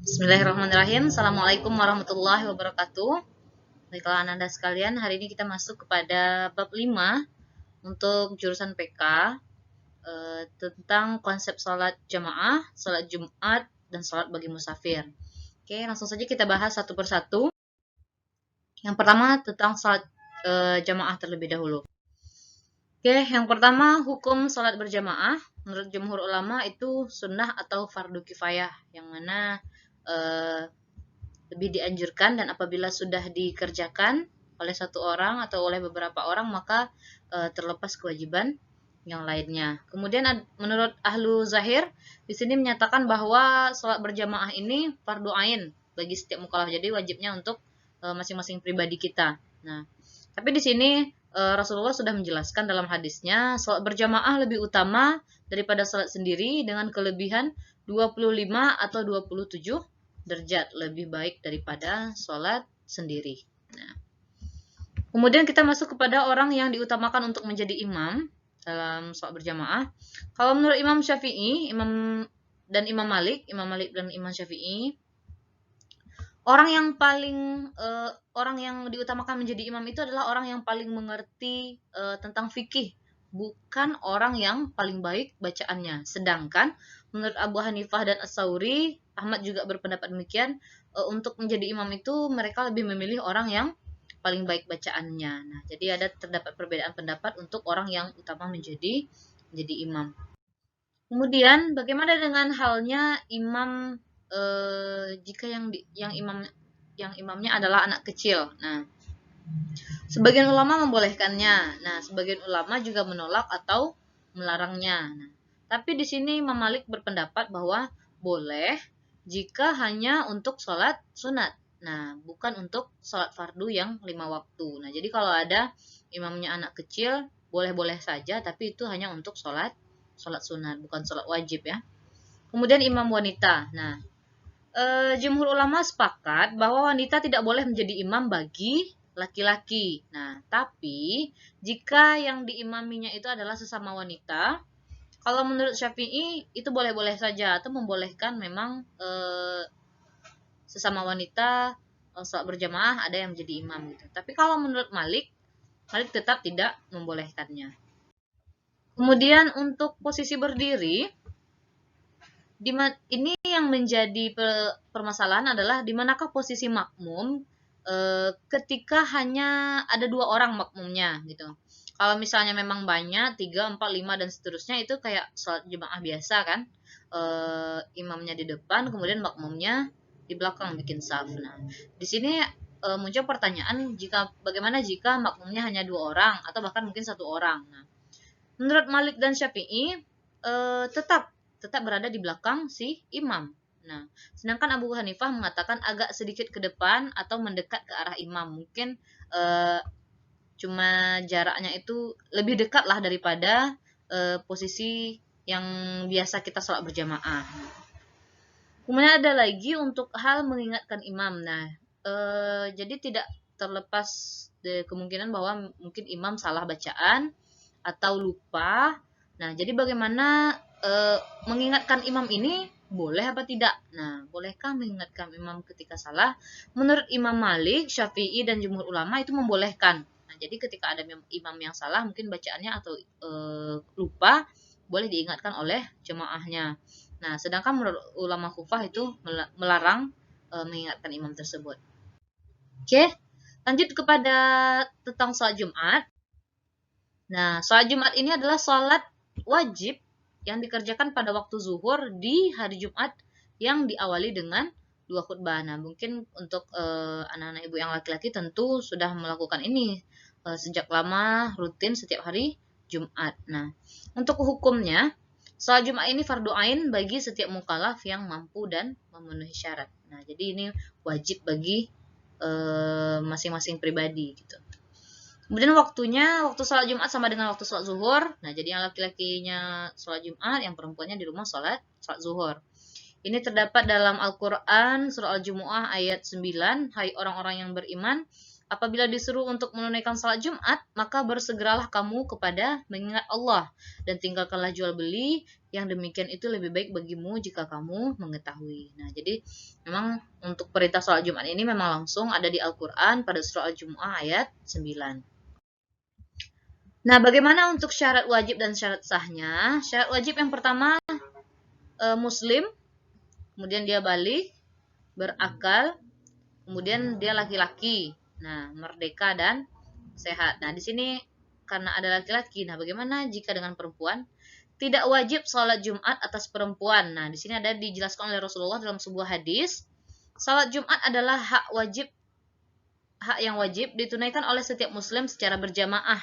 Bismillahirrahmanirrahim. Assalamualaikum warahmatullahi wabarakatuh. Baiklah Anda sekalian, hari ini kita masuk kepada bab 5 untuk jurusan PK tentang konsep salat jamaah, salat Jumat, dan salat bagi musafir. Oke, langsung saja kita bahas satu persatu. Yang pertama tentang salat jamaah terlebih dahulu. Oke, yang pertama hukum salat berjamaah menurut jumhur ulama itu sunnah atau fardu kifayah, yang mana lebih dianjurkan, dan apabila sudah dikerjakan oleh satu orang atau oleh beberapa orang maka terlepas kewajiban yang lainnya. Kemudian menurut ahlu zahir di sini menyatakan bahwa sholat berjamaah ini fardu ain bagi setiap mukallaf, jadi wajibnya untuk masing-masing pribadi kita. Nah, tapi di sini Rasulullah sudah menjelaskan dalam hadisnya sholat berjamaah lebih utama daripada sholat sendiri dengan kelebihan 25 atau 27 derajat lebih baik daripada sholat sendiri. Nah, kemudian kita masuk kepada orang yang diutamakan untuk menjadi imam dalam sholat berjamaah. Kalau menurut Imam Syafi'i, Imam Malik dan Imam Syafi'i, orang yang diutamakan menjadi imam itu adalah orang yang paling mengerti tentang fikih, bukan orang yang paling baik bacaannya. Sedangkan menurut Abu Hanifah dan As-Sauri, Ahmad juga berpendapat demikian, untuk menjadi imam itu mereka lebih memilih orang yang paling baik bacaannya. Nah, jadi terdapat perbedaan pendapat untuk orang yang utama menjadi imam. Kemudian bagaimana dengan halnya imam jika yang imamnya adalah anak kecil? Nah, sebagian ulama membolehkannya. Nah, sebagian ulama juga menolak atau melarangnya. Nah, tapi di sini Imam Malik berpendapat bahwa boleh jika hanya untuk sholat sunat. Nah, bukan untuk sholat fardu yang 5 waktu. Nah, jadi kalau ada imamnya anak kecil, boleh-boleh saja, tapi itu hanya untuk sholat sunat, bukan sholat wajib ya. Kemudian imam wanita. Nah, jumhur ulama sepakat bahwa wanita tidak boleh menjadi imam bagi laki-laki. Nah, tapi jika yang diimaminya itu adalah sesama wanita, kalau menurut Syafi'i itu boleh-boleh saja, atau membolehkan memang sesama wanita sholat berjamaah ada yang menjadi imam gitu. Tapi kalau menurut Malik tetap tidak membolehkannya. Kemudian untuk posisi berdiri, ini yang menjadi permasalahan adalah di manakah posisi makmum ketika hanya ada 2 orang makmumnya gitu. Kalau misalnya memang banyak 3, 4, 5 dan seterusnya, itu kayak sholat jemaah biasa kan, imamnya di depan kemudian makmumnya di belakang bikin saf. Nah, di sini muncul pertanyaan, bagaimana jika makmumnya hanya 2 orang atau bahkan mungkin 1 orang. Nah, menurut Malik dan Syafi'i tetap berada di belakang si imam. Nah, sedangkan Abu Hanifah mengatakan agak sedikit ke depan atau mendekat ke arah imam. Mungkin cuma jaraknya itu lebih dekat lah daripada posisi yang biasa kita sholat berjamaah. Kemudian ada lagi untuk hal mengingatkan imam. Nah, jadi tidak terlepas dari kemungkinan bahwa mungkin imam salah bacaan atau lupa. Nah, jadi bagaimana mengingatkan imam ini boleh apa tidak? Nah, bolehkah mengingatkan imam ketika salah? Menurut Imam Malik, Syafi'i, dan jumhur ulama itu membolehkan. Nah, jadi ketika ada imam yang salah, mungkin bacaannya atau lupa, boleh diingatkan oleh jemaahnya. Nah, sedangkan menurut ulama Kufah itu melarang mengingatkan imam tersebut. Oke, lanjut kepada tentang sholat Jumat. Nah, sholat Jumat ini adalah sholat wajib yang dikerjakan pada waktu zuhur di hari Jumat yang diawali dengan 2 khutbah. Nah, mungkin untuk anak-anak ibu yang laki-laki tentu sudah melakukan ini sejak lama, rutin setiap hari Jumat. Nah, untuk hukumnya, sholat Jumat ini fardu ain bagi setiap mukallaf yang mampu dan memenuhi syarat. Nah, jadi ini wajib bagi masing-masing pribadi gitu. Kemudian waktu sholat Jumat sama dengan waktu sholat zuhur. Nah, jadi yang laki-lakinya sholat Jumat, yang perempuannya di rumah sholat zuhur. Ini terdapat dalam Al-Quran, surah Al-Jumu'ah ayat 9. Hai orang-orang yang beriman, Apabila disuruh untuk menunaikan salat Jumat, maka bersegeralah kamu kepada mengingat Allah dan tinggalkanlah jual beli, yang demikian itu lebih baik bagimu jika kamu mengetahui. Nah, jadi memang untuk perintah salat Jumat ini memang langsung ada di Al-Qur'an pada surah Al-Jumu'ah ayat 9. Nah, bagaimana untuk syarat wajib dan syarat sahnya? Syarat wajib yang pertama muslim, kemudian dia balik, berakal, kemudian dia laki-laki. Nah, merdeka dan sehat. Nah, di sini karena ada laki-laki. Nah, bagaimana jika dengan perempuan? Tidak wajib sholat Jumat atas perempuan. Nah, di sini ada dijelaskan oleh Rasulullah dalam sebuah hadis. Sholat Jumat adalah hak yang wajib ditunaikan oleh setiap muslim secara berjamaah,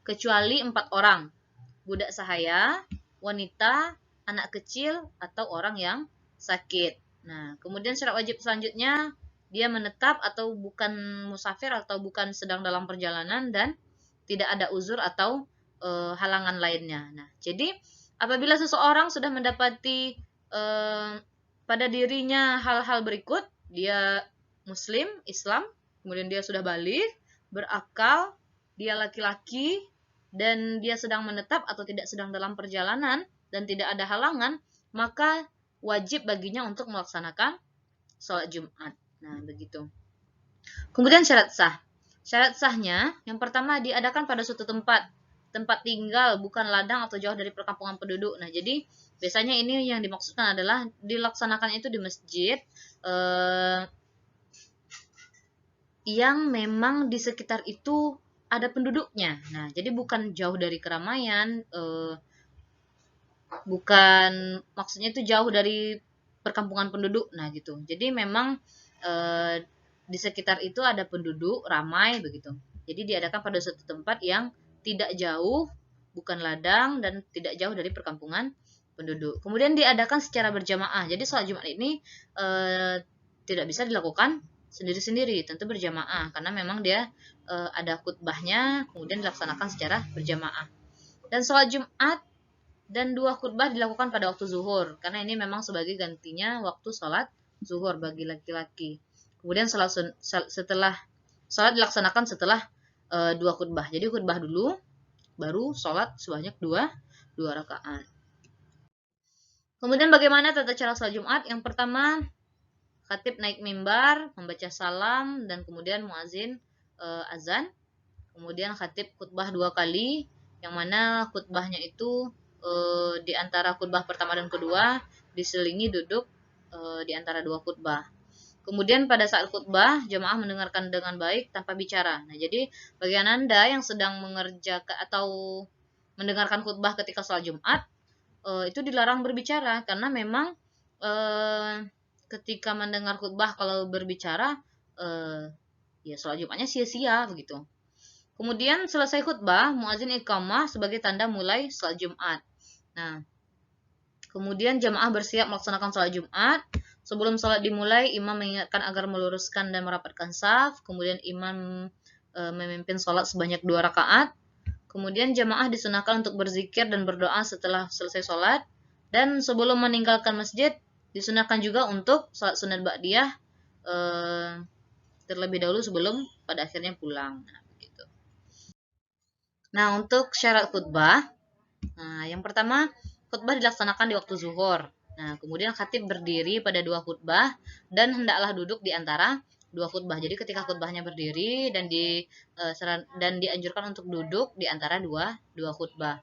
kecuali 4 orang. Budak sahaya, wanita, anak kecil, atau orang yang sakit. Nah, kemudian syarat wajib selanjutnya, dia menetap atau bukan musafir atau bukan sedang dalam perjalanan dan tidak ada uzur atau halangan lainnya. Nah, jadi apabila seseorang sudah mendapati pada dirinya hal-hal berikut, dia muslim, Islam, kemudian dia sudah balik, berakal, dia laki-laki, dan dia sedang menetap atau tidak sedang dalam perjalanan dan tidak ada halangan, maka wajib baginya untuk melaksanakan sholat Jumat. Nah, begitu. Kemudian syarat sah. Syarat sahnya, yang pertama diadakan pada suatu tempat tinggal, bukan ladang atau jauh dari perkampungan penduduk. Nah, jadi biasanya ini yang dimaksudkan adalah dilaksanakan itu di masjid yang memang di sekitar itu ada penduduknya. Nah, jadi bukan jauh dari keramaian, bukan maksudnya itu jauh dari perkampungan penduduk. Nah, gitu. Jadi memang di sekitar itu ada penduduk ramai begitu. Jadi diadakan pada suatu tempat yang tidak jauh, bukan ladang dan tidak jauh dari perkampungan penduduk. Kemudian diadakan secara berjamaah. Jadi sholat Jumat ini tidak bisa dilakukan sendiri-sendiri, tentu berjamaah karena memang dia ada khutbahnya, kemudian dilaksanakan secara berjamaah. Dan sholat Jumat dan 2 khutbah dilakukan pada waktu zuhur, karena ini memang sebagai gantinya waktu sholat zuhur bagi laki-laki. Kemudian setelah sholat dilaksanakan setelah 2 khutbah. Jadi khutbah dulu, baru sholat sebanyak 2 rakaat. Kemudian bagaimana tata cara sholat Jumat? Yang pertama, khatib naik mimbar, membaca salam, dan kemudian muazin azan. Kemudian khatib khutbah 2 kali, yang mana khutbahnya itu di antara khutbah pertama dan kedua diselingi duduk di antara 2 khutbah. Kemudian pada saat khutbah, jemaah mendengarkan dengan baik tanpa bicara. Nah, jadi bagi Anda yang sedang mengerjakan atau mendengarkan khutbah ketika sholat Jumat, itu dilarang berbicara karena memang ketika mendengar khutbah kalau berbicara, ya sholat Jumatnya sia-sia begitu. Kemudian selesai khutbah, muazin iqamah sebagai tanda mulai sholat Jumat. Nah, kemudian jemaah bersiap melaksanakan sholat Jumat. Sebelum sholat dimulai, imam mengingatkan agar meluruskan dan merapatkan saf. Kemudian imam memimpin sholat sebanyak 2 rakaat. Kemudian jemaah disunahkan untuk berzikir dan berdoa setelah selesai sholat. Dan sebelum meninggalkan masjid, disunahkan juga untuk sholat sunat ba'diyah terlebih dahulu sebelum pada akhirnya pulang. Nah, begitu. Nah, untuk syarat khutbah, yang pertama, khutbah dilaksanakan di waktu zuhur. Nah, kemudian khatib berdiri pada 2 khutbah dan hendaklah duduk di antara 2 khutbah. Jadi ketika khutbahnya berdiri dan dianjurkan untuk duduk di antara 2 khutbah.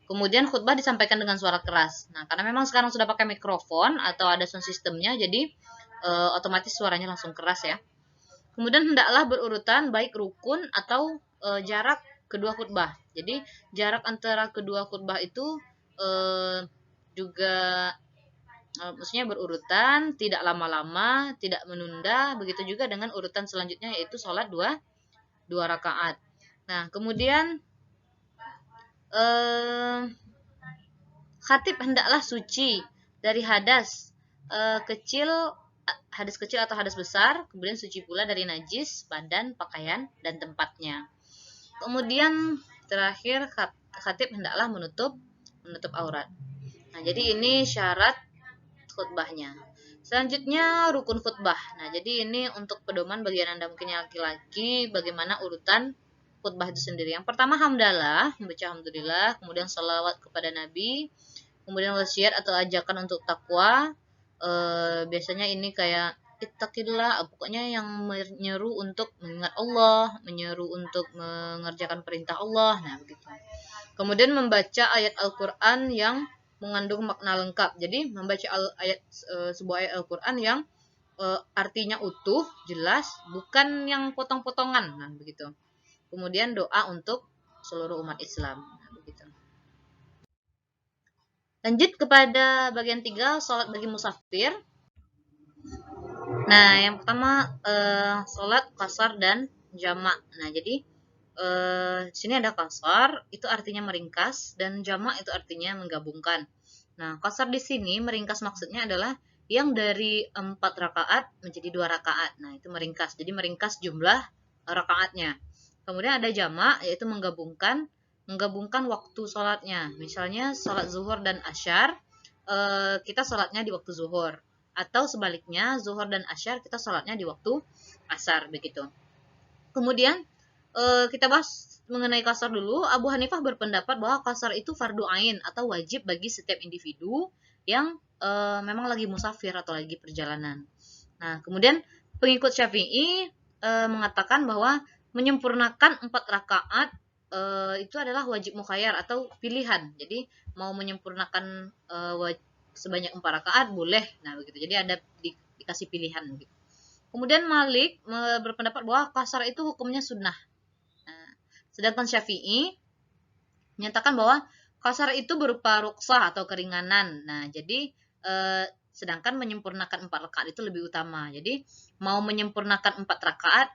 Kemudian khutbah disampaikan dengan suara keras. Nah, karena memang sekarang sudah pakai mikrofon atau ada sound systemnya, jadi otomatis suaranya langsung keras ya. Kemudian hendaklah berurutan baik rukun atau jarak kedua khutbah. Jadi jarak antara kedua khutbah itu juga maksudnya berurutan, tidak lama-lama, tidak menunda, begitu juga dengan urutan selanjutnya yaitu sholat 2 rakaat. Nah, kemudian khatib hendaklah suci dari hadas kecil atau hadas besar, kemudian suci pula dari najis, badan, pakaian, dan tempatnya. Kemudian terakhir khatib hendaklah menutup aurat. Nah, jadi ini syarat khutbahnya. Selanjutnya rukun khutbah. Nah, jadi ini untuk pedoman bagi Anda mungkin yang laki-laki, bagaimana urutan khutbah itu sendiri. Yang pertama hamdalah, membaca alhamdulillah, kemudian sholawat kepada Nabi, kemudian wasiat atau ajakan untuk takwa. Biasanya ini kayak ittaqillah, pokoknya yang menyeru untuk mengingat Allah, menyeru untuk mengerjakan perintah Allah. Nah, begitu. Kemudian membaca ayat Al-Qur'an yang mengandung makna lengkap. Jadi membaca sebuah ayat Al-Qur'an yang artinya utuh, jelas, bukan yang potong-potongan. Nah, begitu. Kemudian doa untuk seluruh umat Islam. Nah, begitu. Lanjut kepada bagian 3, sholat bagi musafir. Nah, yang pertama sholat qasar dan jamak. Nah, jadi sini ada qasar, itu artinya meringkas, dan jamak itu artinya menggabungkan. Nah, qasar di sini meringkas maksudnya adalah yang dari 4 rakaat menjadi 2 rakaat. Nah, itu meringkas. Jadi meringkas jumlah rakaatnya. Kemudian ada jamak, yaitu menggabungkan waktu sholatnya. Misalnya sholat zuhur dan asyar, kita sholatnya di waktu zuhur. Atau sebaliknya, zuhur dan asyar kita sholatnya di waktu asar, begitu. Kemudian kita bahas mengenai qasar dulu. Abu Hanifah berpendapat bahwa qasar itu fardu ain atau wajib bagi setiap individu yang memang lagi musafir atau lagi perjalanan. Nah, kemudian pengikut Syafi'i mengatakan bahwa menyempurnakan 4 rakaat itu adalah wajib mukhayyar atau pilihan. Jadi mau menyempurnakan sebanyak 4 rakaat boleh. Nah, begitu. Jadi ada dikasih pilihan gitu. Kemudian Malik berpendapat bahwa qasar itu hukumnya sunnah. Nah, sedangkan Syafi'i menyatakan bahwa qasar itu berupa rukhsah atau keringanan. Nah, jadi sedangkan menyempurnakan 4 rakaat itu lebih utama. Jadi mau menyempurnakan 4 rakaat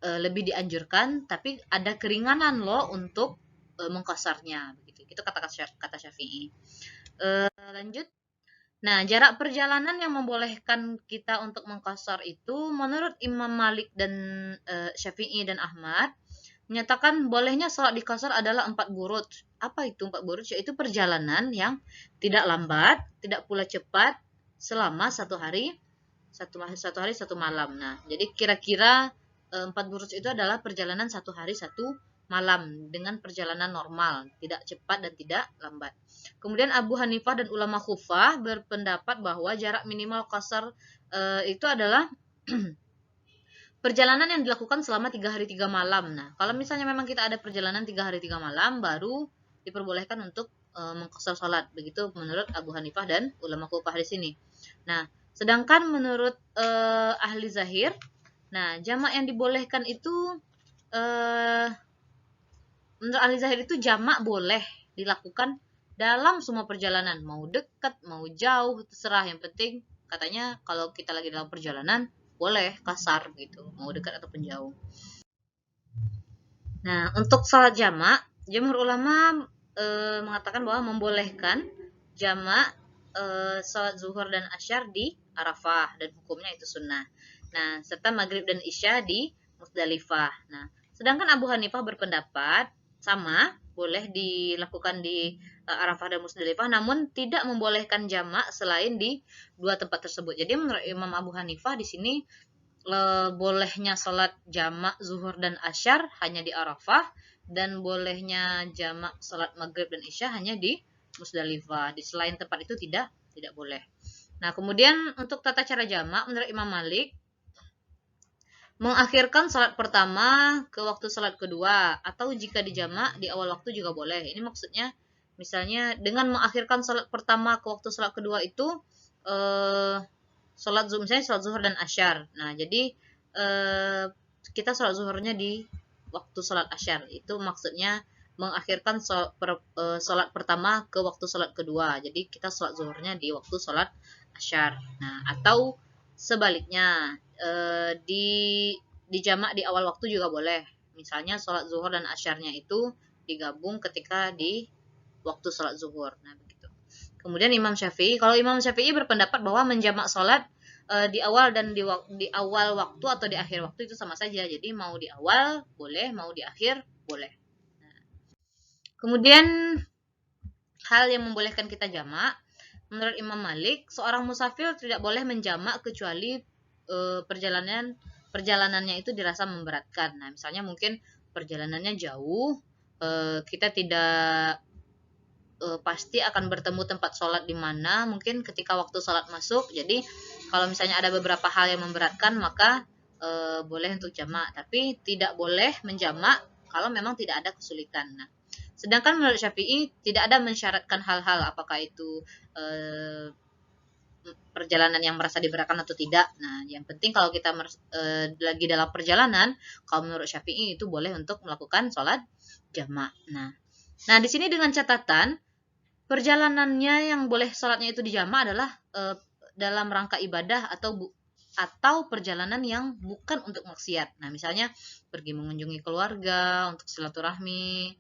lebih dianjurkan, tapi ada keringanan loh untuk mengqasarnya begitu. Itu kata Syafi'i. Lanjut. Nah, jarak perjalanan yang membolehkan kita untuk mengqasar itu menurut Imam Malik dan Syafi'i dan Ahmad menyatakan bolehnya sholat di qasar adalah 4 burud. Apa itu 4 burud? Yaitu perjalanan yang tidak lambat, tidak pula cepat selama 1 hari, 1 malam. Nah, jadi kira-kira 4 burud itu adalah perjalanan 1 hari 1 malam dengan perjalanan normal, tidak cepat dan tidak lambat. Kemudian Abu Hanifah dan ulama Kufah berpendapat bahwa jarak minimal qasar itu adalah perjalanan yang dilakukan selama 3 hari 3 malam. Nah, kalau misalnya memang kita ada perjalanan 3 hari 3 malam, baru diperbolehkan untuk mengqasar salat. Begitu menurut Abu Hanifah dan ulama Kufah di sini. Nah, sedangkan menurut ahli zahir, nah jamak yang dibolehkan itu menurut ahli zahir itu jamak boleh dilakukan dalam semua perjalanan, mau dekat, mau jauh, terserah. Yang penting katanya kalau kita lagi dalam perjalanan boleh qasar gitu, mau dekat ataupun jauh. Nah, untuk salat jamak, jumhur ulama mengatakan bahwa membolehkan jamak salat zuhur dan asyar di Arafah dan hukumnya itu sunnah. Nah, serta maghrib dan isya di Musdalifah. Nah, sedangkan Abu Hanifah berpendapat sama, boleh dilakukan di Arafah dan Musdalifah, namun tidak membolehkan jamak selain di 2 tempat tersebut. Jadi menurut Imam Abu Hanifah di sini bolehnya salat jamak zuhur dan asyar hanya di Arafah, dan bolehnya jamak salat maghrib dan isya hanya di Musdalifah. Di selain tempat itu tidak boleh. Nah, kemudian untuk tata cara jamak menurut Imam Malik, mengakhirkan salat pertama ke waktu salat kedua, atau jika dijamak di awal waktu juga boleh. Ini maksudnya misalnya dengan mengakhirkan salat pertama ke waktu salat kedua itu misalnya salat zuhur dan asyar. Nah, jadi kita salat zuhurnya di waktu salat asyar. Itu maksudnya mengakhirkan salat pertama ke waktu salat kedua. Jadi kita salat zuhurnya di waktu salat asyar. Nah, atau sebaliknya di jamak di awal waktu juga boleh. Misalnya salat zuhur dan asyarnya itu digabung ketika di waktu salat zuhur. Nah, begitu. Kemudian Imam Syafi'i, kalau Imam Syafi'i berpendapat bahwa menjamak salat di awal dan di awal waktu atau di akhir waktu itu sama saja. Jadi mau di awal boleh, mau di akhir boleh. Nah, kemudian hal yang membolehkan kita jamak, menurut Imam Malik, seorang musafir tidak boleh menjamak kecuali perjalanannya itu dirasa memberatkan. Nah, misalnya mungkin perjalanannya jauh, kita tidak pasti akan bertemu tempat sholat di mana, mungkin ketika waktu sholat masuk. Jadi kalau misalnya ada beberapa hal yang memberatkan, maka boleh untuk jamak, tapi tidak boleh menjamak kalau memang tidak ada kesulitan. Nah, sedangkan menurut Syafi'i tidak ada mensyaratkan hal-hal, apakah itu perjalanan yang merasa diberatkan atau tidak. Nah, yang penting kalau kita lagi dalam perjalanan, kalau menurut Syafi'i itu boleh untuk melakukan sholat jamak. Nah, di sini dengan catatan perjalanannya yang boleh sholatnya itu dijamak adalah dalam rangka ibadah atau perjalanan yang bukan untuk maksiat. Nah, misalnya pergi mengunjungi keluarga untuk silaturahmi,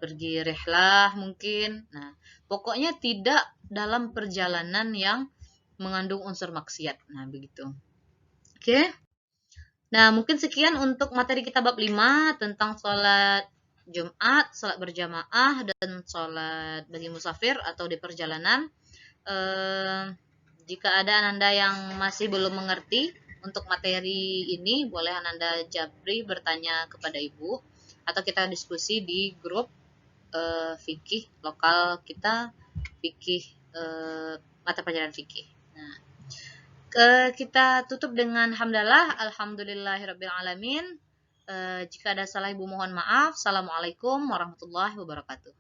pergi rihlah mungkin. Nah, pokoknya tidak dalam perjalanan yang mengandung unsur maksiat. Nah, begitu. Oke. Nah, mungkin sekian untuk materi kita bab 5 tentang sholat Jumat, sholat berjamaah, dan sholat bagi musafir atau di perjalanan. Jika ada Ananda yang masih belum mengerti untuk materi ini, boleh Ananda japri bertanya kepada Ibu, atau kita diskusi di grup fikih lokal kita, fikih mata pelajaran fikih. Nah, kita tutup dengan hamdalah, alhamdulillahirabbil alamin. Jika ada salah Ibu mohon maaf. Assalamualaikum warahmatullahi wabarakatuh.